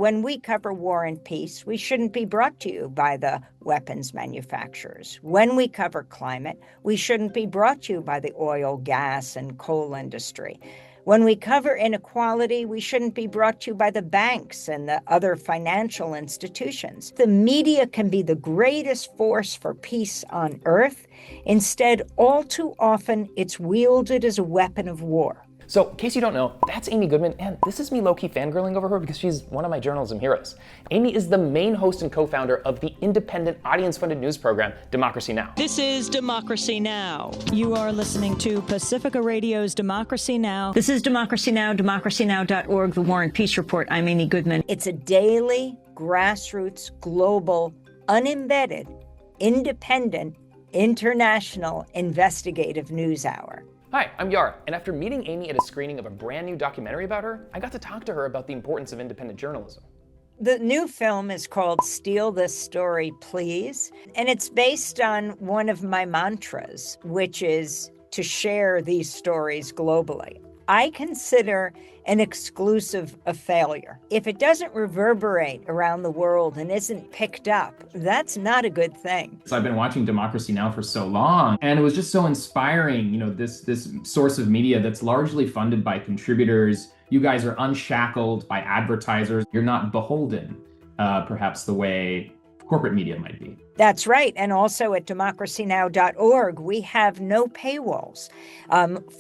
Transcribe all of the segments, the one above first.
when we cover War and Peace, we shouldn't be brought to you by the weapons manufacturers. When we cover climate, we shouldn't be brought to you by the oil, gas, and coal industry. When we cover inequality, we shouldn't be brought to you by the banks and the other financial institutions. The media can be the greatest force for peace on earth. Instead, all too often, it's wielded as a weapon of war. So, in case you don't know, that's Amy Goodman, and this is me low-key fangirling over her because she's one of my journalism heroes. Amy is the main host and co-founder of the independent, audience-funded news program, Democracy Now! This is Democracy Now! You are listening to Pacifica Radio's Democracy Now! This is Democracy Now!, democracynow.org, The War and Peace Report. I'm Amy Goodman. It's a daily, grassroots, global, unembedded, independent, international investigative news hour. Hi, I'm Yara, and after meeting Amy at a screening of a brand new documentary about her, I got to talk to her about the importance of independent journalism. The new film is called Steal This Story, Please, and it's based on one of my mantras, which is to share these stories globally. I consider an exclusive a failure. If it doesn't reverberate around the world and isn't picked up, that's not a good thing. So I've been watching Democracy Now! For so long, and it was just so inspiring, this source of media that's largely funded by contributors. You guys are unshackled by advertisers. You're not beholden, perhaps the way corporate media might be. That's right. And also at democracynow.org, we have no paywalls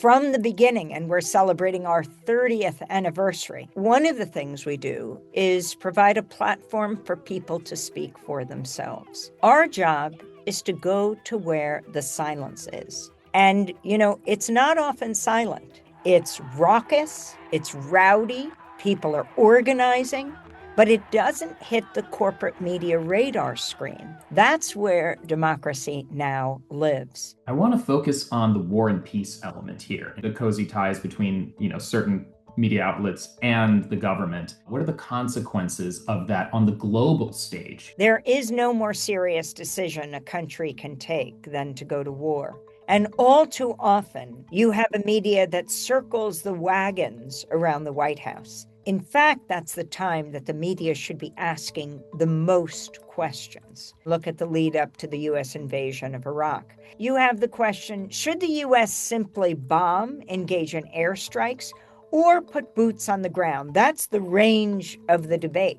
from the beginning, and we're celebrating our 30th anniversary. One of the things we do is provide a platform for people to speak for themselves. Our job is to go to where the silence is. And, it's not often silent. It's raucous, it's rowdy, people are organizing, but it doesn't hit the corporate media radar screen. That's where Democracy Now! Lives. I want to focus on the war and peace element here, the cozy ties between, certain media outlets and the government. What are the consequences of that on the global stage? There is no more serious decision a country can take than to go to war. And all too often, you have a media that circles the wagons around the White House. In fact, that's the time that the media should be asking the most questions. Look at the lead up to the U.S. invasion of Iraq. You have the question, should the U.S. simply bomb, engage in airstrikes, or put boots on the ground? That's the range of the debate.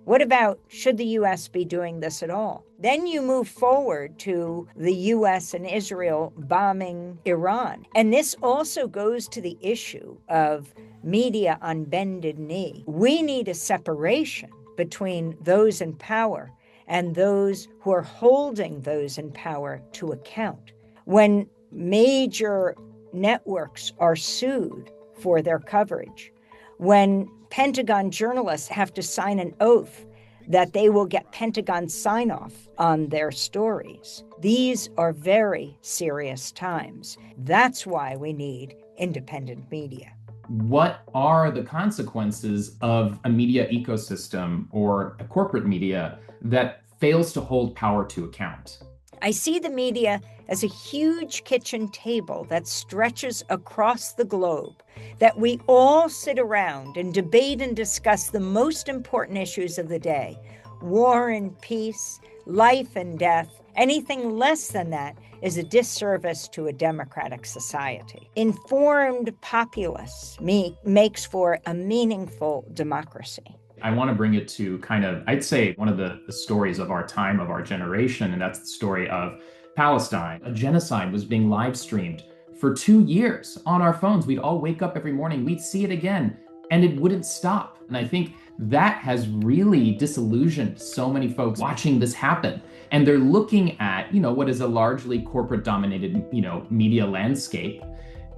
What about, should the U.S. be doing this at all? Then you move forward to the U.S. and Israel bombing Iran. And this also goes to the issue of media on bended knee. We need a separation between those in power and those who are holding those in power to account. When major networks are sued for their coverage, when Pentagon journalists have to sign an oath that they will get Pentagon sign-off on their stories. These are very serious times. That's why we need independent media. What are the consequences of a media ecosystem or a corporate media that fails to hold power to account? I see the media as a huge kitchen table that stretches across the globe, that we all sit around and debate and discuss the most important issues of the day: war and peace, life and death. Anything less than that is a disservice to a democratic society. Informed populace makes for a meaningful democracy. I want to bring it to I'd say one of the stories of our time, of our generation, and that's the story of Palestine. A genocide was being live streamed for 2 years on our phones. We'd all wake up every morning, we'd see it again, and it wouldn't stop. And I think that has really disillusioned so many folks watching this happen. And they're looking at, what is a largely corporate-dominated, media landscape.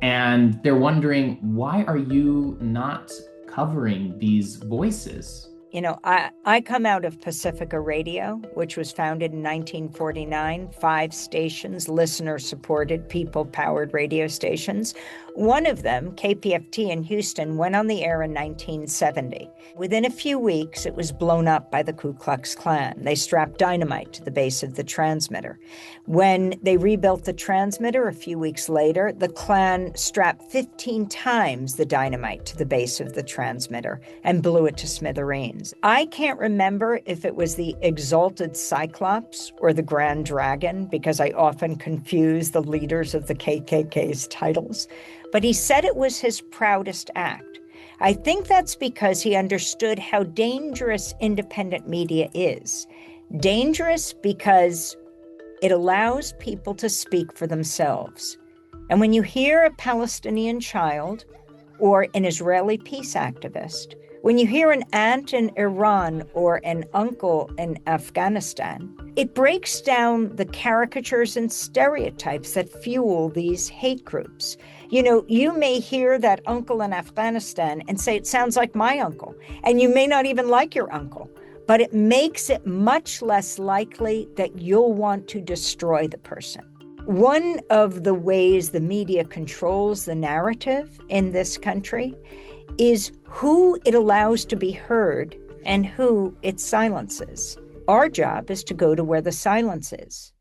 And they're wondering, why are you not covering these voices? I come out of Pacifica Radio, which was founded in 1949, 5 stations, listener-supported, people-powered radio stations. One of them, KPFT in Houston, went on the air in 1970. Within a few weeks, it was blown up by the Ku Klux Klan. They strapped dynamite to the base of the transmitter. When they rebuilt the transmitter a few weeks later, the Klan strapped 15 times the dynamite to the base of the transmitter and blew it to smithereens. names. I can't remember if it was the exalted Cyclops or the Grand Dragon, because I often confuse the leaders of the KKK's titles, but he said it was his proudest act. I think that's because he understood how dangerous independent media is. Dangerous because it allows people to speak for themselves. And when you hear a Palestinian child or an Israeli peace activist, when you hear an aunt in Iran or an uncle in Afghanistan, it breaks down the caricatures and stereotypes that fuel these hate groups. You may hear that uncle in Afghanistan and say, it sounds like my uncle, and you may not even like your uncle, but it makes it much less likely that you'll want to destroy the person. One of the ways the media controls the narrative in this country is who it allows to be heard and who it silences. Our job is to go to where the silence is.